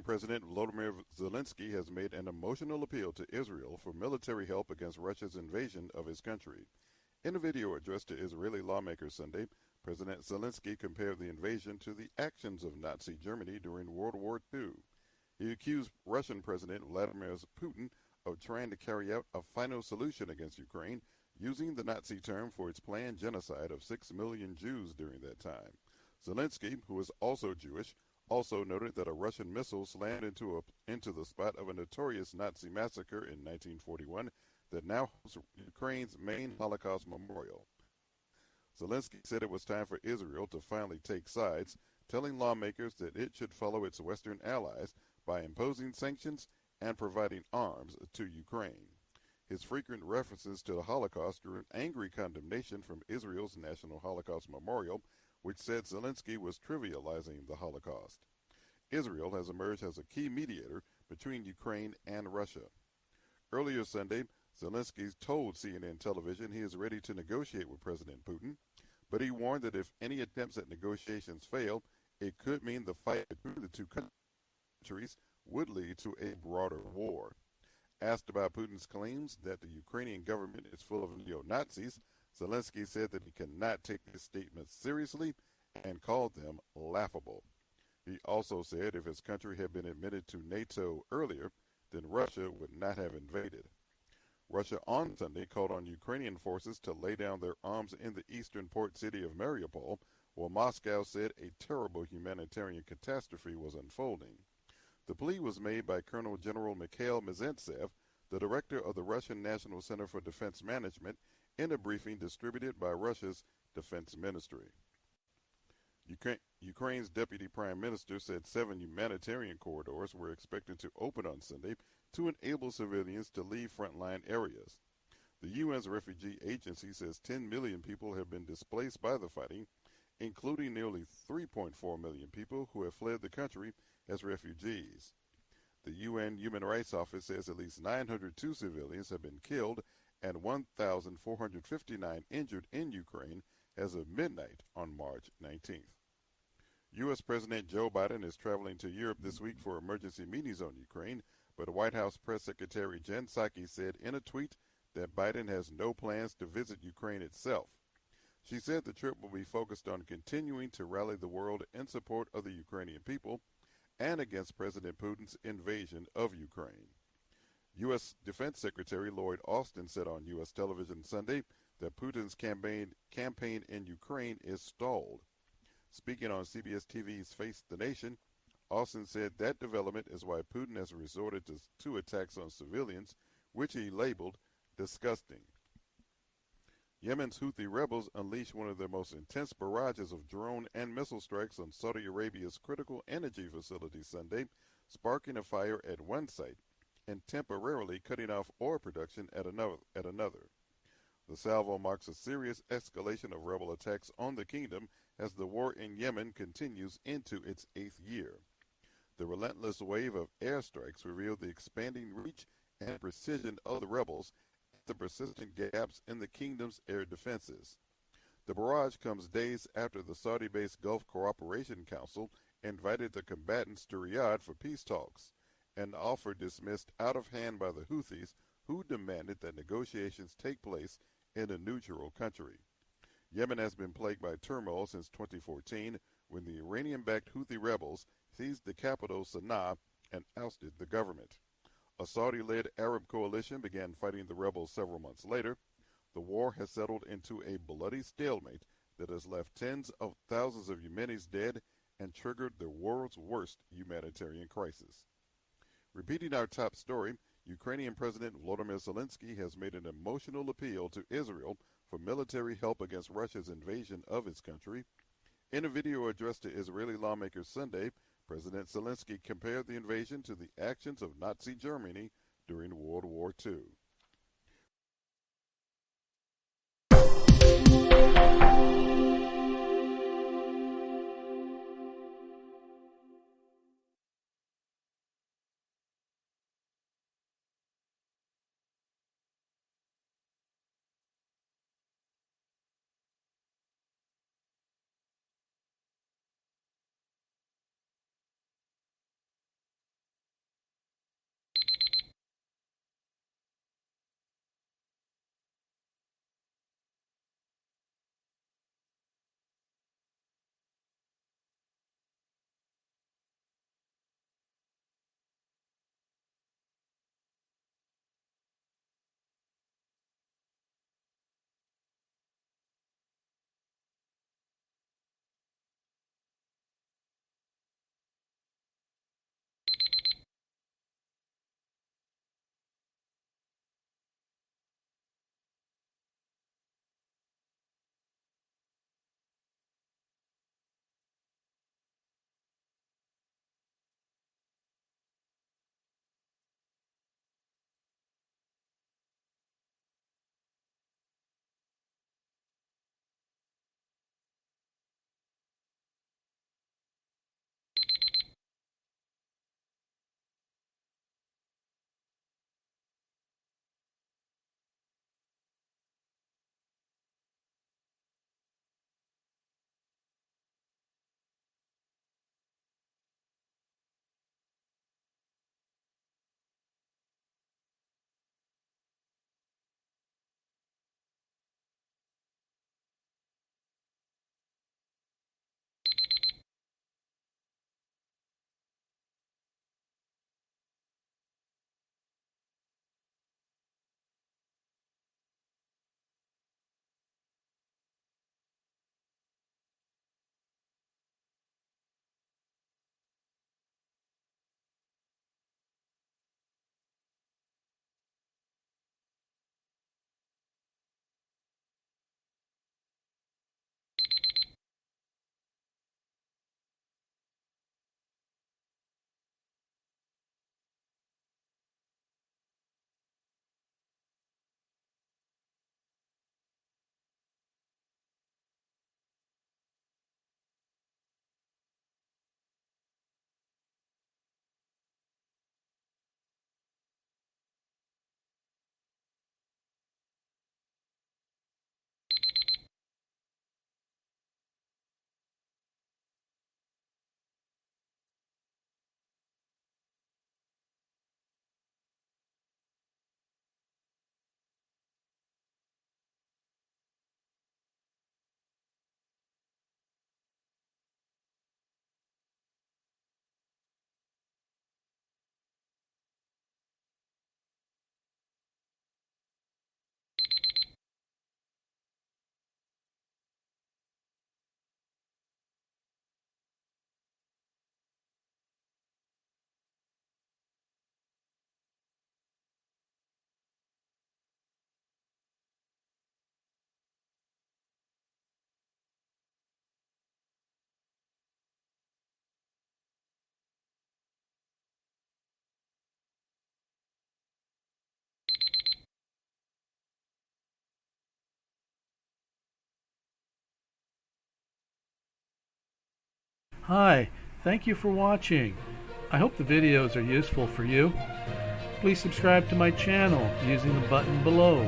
Ukrainian President Volodymyr Zelensky has made an emotional appeal to Israel for military help against Russia's invasion of his country. In a video addressed to Israeli lawmakers Sunday, President Zelensky compared the invasion to the actions of Nazi Germany during World War II. He accused Russian President Vladimir Putin of trying to carry out a final solution against Ukraine, using the Nazi term for its planned genocide of 6 million Jews during that time. Zelensky, who is also Jewish, also noted that a Russian missile slammed into the spot of a notorious Nazi massacre in 1941 that now hosts Ukraine's main Holocaust memorial. Zelensky said it was time for Israel to finally take sides, telling lawmakers that it should follow its Western allies by imposing sanctions and providing arms to Ukraine. His frequent references to the Holocaust drew an angry condemnation from Israel's National Holocaust Memorial, which said Zelensky was trivializing the Holocaust. Israel has emerged as a key mediator between Ukraine and Russia. Earlier Sunday, Zelensky told CNN television he is ready to negotiate with President Putin, but he warned that if any attempts at negotiations fail, it could mean the fight between the two countries would lead to a broader war. Asked about Putin's claims that the Ukrainian government is full of neo-Nazis, Zelensky said that he cannot take his statements seriously and called them laughable. He also said if his country had been admitted to NATO earlier, then Russia would not have invaded. Russia on Sunday called on Ukrainian forces to lay down their arms in the eastern port city of Mariupol, while Moscow said a terrible humanitarian catastrophe was unfolding. The plea was made by Colonel General Mikhail Mizantsev, the director of the Russian National Center for Defense Management, in a briefing distributed by Russia's defense ministry. Ukraine's deputy prime minister said 7 humanitarian corridors were expected to open on Sunday to enable civilians to leave frontline areas. The UN's refugee agency says 10 million people have been displaced by the fighting, including nearly 3.4 million people who have fled the country as refugees. The UN Human Rights Office says at least 902 civilians have been killed and 1,459 injured in Ukraine as of midnight on March 19th. U.S. President Joe Biden is traveling to Europe this week for emergency meetings on Ukraine, but White House Press Secretary Jen Psaki said in a tweet that Biden has no plans to visit Ukraine itself. She said the trip will be focused on continuing to rally the world in support of the Ukrainian people and against President Putin's invasion of Ukraine. U.S. Defense Secretary Lloyd Austin said on U.S. television Sunday that Putin's campaign in Ukraine is stalled. Speaking on CBS TV's Face the Nation, Austin said that development is why Putin has resorted to attacks on civilians, which he labeled disgusting. Yemen's Houthi rebels unleashed one of their most intense barrages of drone and missile strikes on Saudi Arabia's critical energy facility Sunday, sparking a fire at one site and temporarily cutting off oil production at another. The salvo marks a serious escalation of rebel attacks on the kingdom as the war in Yemen continues into its 8th year. The relentless wave of airstrikes revealed the expanding reach and precision of the rebels and the persistent gaps in the kingdom's air defenses. The barrage comes days after the Saudi-based Gulf Cooperation Council invited the combatants to Riyadh for peace talks, an offer dismissed out of hand by the Houthis, who demanded that negotiations take place in a neutral country. Yemen has been plagued by turmoil since 2014, when the Iranian-backed Houthi rebels seized the capital Sana'a and ousted the government. A Saudi-led Arab coalition began fighting the rebels several months later. The war has settled into a bloody stalemate that has left tens of thousands of Yemenis dead and triggered the world's worst humanitarian crisis. Repeating our top story, Ukrainian President Volodymyr Zelensky has made an emotional appeal to Israel for military help against Russia's invasion of his country. In a video addressed to Israeli lawmakers Sunday, President Zelensky compared the invasion to the actions of Nazi Germany during World War II. Hi, thank you for watching. I hope the videos are useful for you. Please subscribe to my channel using the button below.